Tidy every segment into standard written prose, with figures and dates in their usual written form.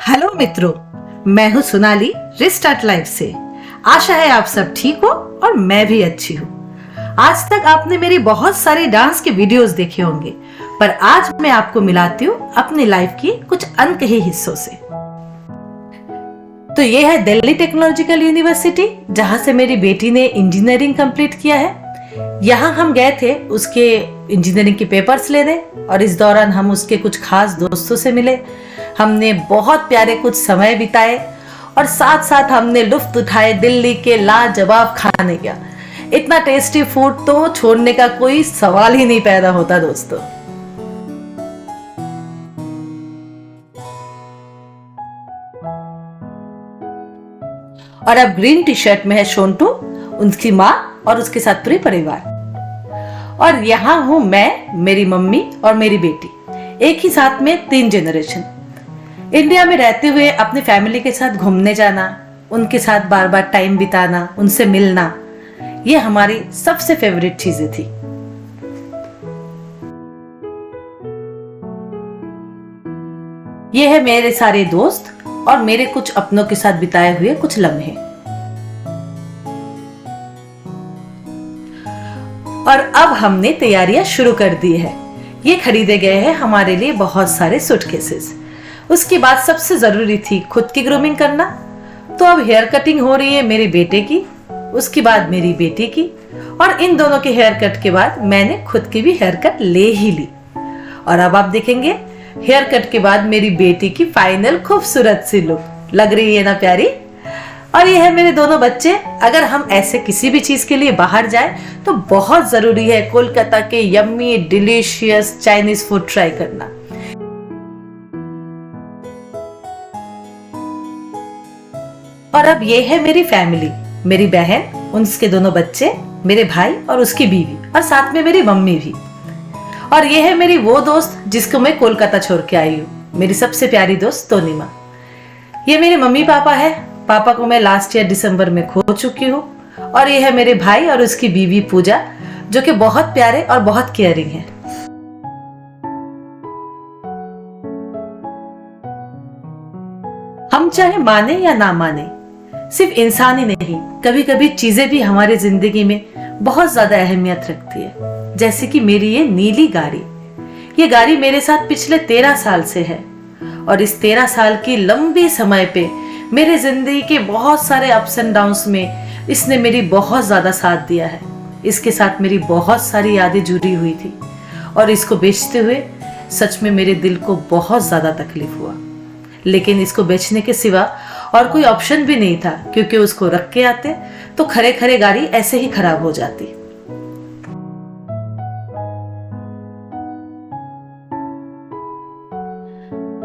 Hello मित्रों, मैं हूँ सोनाली रिस्टार्ट लाइफ से। आशा है आप सब ठीक हो और मैं भी अच्छी हूँ। आज तक आपने मेरी बहुत सारी डांस के वीडियोस देखे होंगे, पर आज मैं आपको मिलाती हूँ अपनी लाइफ की कुछ अनकहे हिस्सों से। तो ये है दिल्ली टेक्नोलॉजिकल यूनिवर्सिटी, जहाँ से मेरी बेटी ने इंजीनियरिंग कंप्लीट किया है। यहाँ हम गए थे उसके इंजीनियरिंग के पेपर्स लेने, और इस दौरान हम उसके कुछ खास दोस्तों से मिले। हमने बहुत प्यारे कुछ समय बिताए और साथ साथ हमने लुत्फ उठाए दिल्ली के लाजवाब खाने का। इतना टेस्टी फूड तो छोड़ने का कोई सवाल ही नहीं पैदा होता दोस्तों। और अब ग्रीन टी शर्ट में है शोंटू, उनकी माँ और उसके साथ पूरे परिवार। और यहाँ हूँ मैं, मेरी मम्मी और मेरी बेटी, एक ही साथ में 3 जनरेशन। इंडिया में रहते हुए अपनी फैमिली के साथ घूमने जाना, उनके साथ बार बार टाइम बिताना, उनसे मिलना, ये हमारी सबसे फेवरेट चीजें थी। ये है मेरे सारे दोस्त और मेरे कुछ अपनों के साथ बिताए हुए कुछ लम्हे। और अब हमने तैयारियां शुरू कर दी है। ये खरीदे गए हैं हमारे लिए बहुत सारे सूटकेसेस। उसके बाद सबसे जरूरी थी खुद की ग्रूमिंग करना। तो अब हेयर कटिंग हो रही है मेरे बेटे की, उसके बाद मेरी बेटी की, और इन दोनों के हेयर कट के बाद मैंने खुद की भी हेयर कट ले ही ली। और अब आप देखेंगे हेयर कट के बाद मेरी बेटी की फाइनल खूबसूरत सी लुक। लग रही है ना प्यारी। और ये है मेरे दोनों बच्चे। अगर हम ऐसे किसी भी चीज के लिए बाहर जाए तो बहुत जरूरी है कोलकाता के yummy delicious Chinese food try करना। और अब ये है मेरी फैमिली, मेरी बहन, उसके दोनों बच्चे, मेरे भाई और उसकी बीवी, और साथ में मेरी मम्मी भी। और ये है मेरी वो दोस्त जिसको मैं कोलकाता छोड़ के आई हूँ, मेरी सबसे प्यारी दोस्त तोनिमा। ये मेरे मम्मी पापा है। पापा को मैं लास्ट ईयर दिसंबर में खो चुकी हूँ। और ये है मेरे भाई और उसकी बीवी पूजा, जो कि बहुत प्यारे और बहुत केयरिंग है। हम चाहे माने या ना माने, सिर्फ इंसान ही नहीं, कभी कभी चीजें भी हमारी जिंदगी में बहुत ज्यादा अहमियत रखती है। जैसे कि मेरी ये नीली गाड़ी। ये गाड़ी मेरे साथ पिछले 13 साल से है, और इस 13 साल की लंबी समय पे मेरे जिंदगी के बहुत सारे अप्स एंड डाउन्स में इसने मेरी बहुत ज्यादा साथ दिया है। इसके साथ मेरी बहुत सारी यादें जुड़ी हुई थी, और इसको बेचते हुए सच में मेरे दिल को बहुत ज्यादा तकलीफ हुआ। लेकिन इसको बेचने के सिवा और कोई ऑप्शन भी नहीं था, क्योंकि उसको रख के आते तो खरे खरे गाड़ी ऐसे ही खराब हो जाती।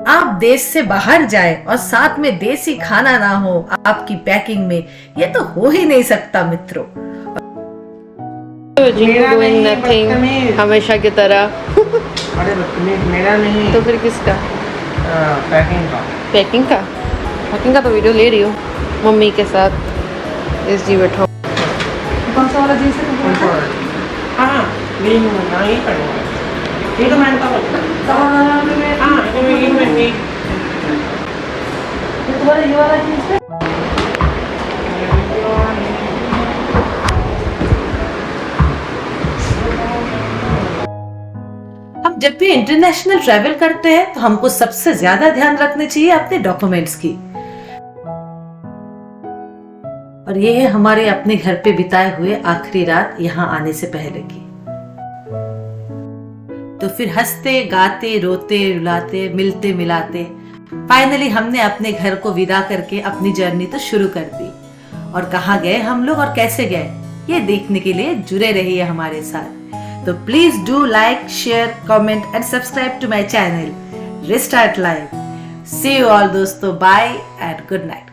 आप देश से बाहर जाए और साथ में देसी खाना ना हो आपकी पैकिंग में, ये तो हो ही नहीं सकता मित्रों। नथिंग हमेशा की तरह। अरे मेरा नहीं तो फिर किसका? पैकिंग का पैकिंग का तो वीडियो ले रही हूँ मम्मी के साथ। इस जी बैठो। कौन सा वाला जींस है? हाँ ग्रीन नहीं पड़ेगा। ये तो मैंने ये वाला जींस है। हम जब भी इंटरनेशनल ट्रैवल करते हैं तो हमको सबसे ज्यादा ध्यान रखने चाहिए अपने डॉक्यूमेंट्स की। और ये है हमारे अपने घर पे बिताए हुए आखिरी रात यहाँ आने से पहले की। तो फिर हंसते गाते रोते रुलाते मिलते मिलाते फाइनली हमने अपने घर को विदा करके अपनी जर्नी तो शुरू कर दी। और कहाँ गए हम लोग और कैसे गए, ये देखने के लिए जुड़े रहिए हमारे साथ। तो please do like, share, comment and subscribe to my channel restart life. See you all दोस्तों, बाय एंड गुड नाइट।